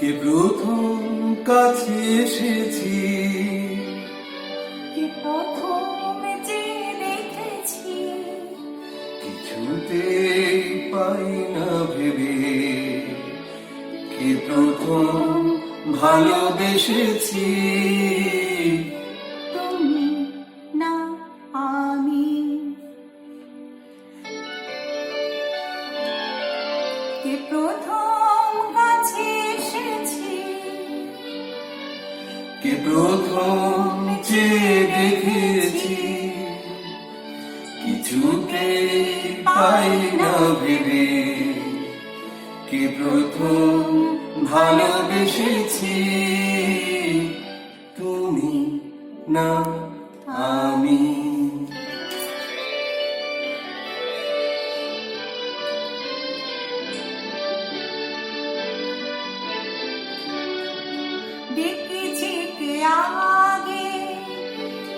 কে প্রথম কাছে এসেছি, কে প্রথম যে দেখেছি, কিছুতে পাই না ভেবে কে প্রথম ভালোবেসেছি। তুমি না আমি। কে প্রথম কাছে এসেছি, কে প্রথম চেয়ে দেখেছি, কিছুতে পাই না ভেবে কে প্রথম ভালোবেসেছি। তুমি না আমি। দেখেছি কে আগে,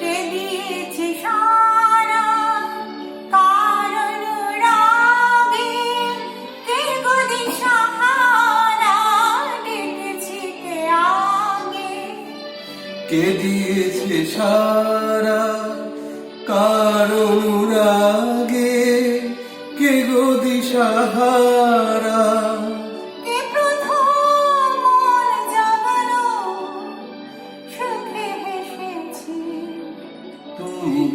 কে দিয়েছে সারা, কার অনুরাগে, কে গো দিশাহারা। দেখেছি কে আগে, কে দিয়েছে সারা, কার অনুরাগে, কে গো দিশাহারা। কে প্রথম মন জাগালো, সুখে হেসেছি। তুমি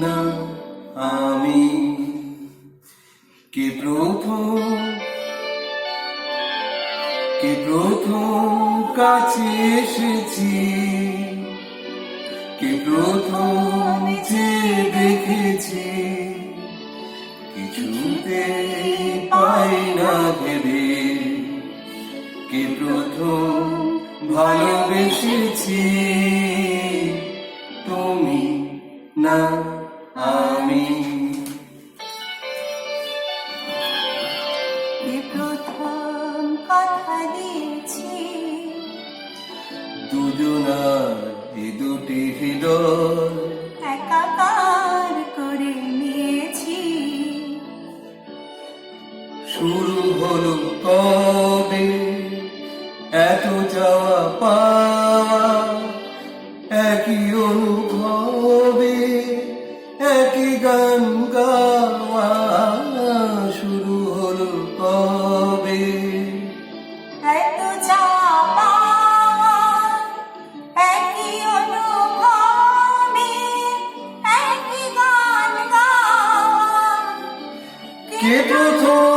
না আমি। কে প্রথম, কে প্রথম কাছে এসেছি, কে প্রথম যে দেখেছি, কিছুতে পাই না ভেবে কে প্রথম ভালোবেসেছি। তুমি না আমি। কে প্রথম কথা দিয়েছি, দুজনার এই দুটি হৃদয় একাকার করে নিয়েছি। শুরু হলো কবে এত যাওয়া পাওয়া, একই অনুভবে একই গান গাওয়া। শুরু হলো কবে এত চাপা, একই অনুভবে, একই গান গাওয়া। কে প্রথম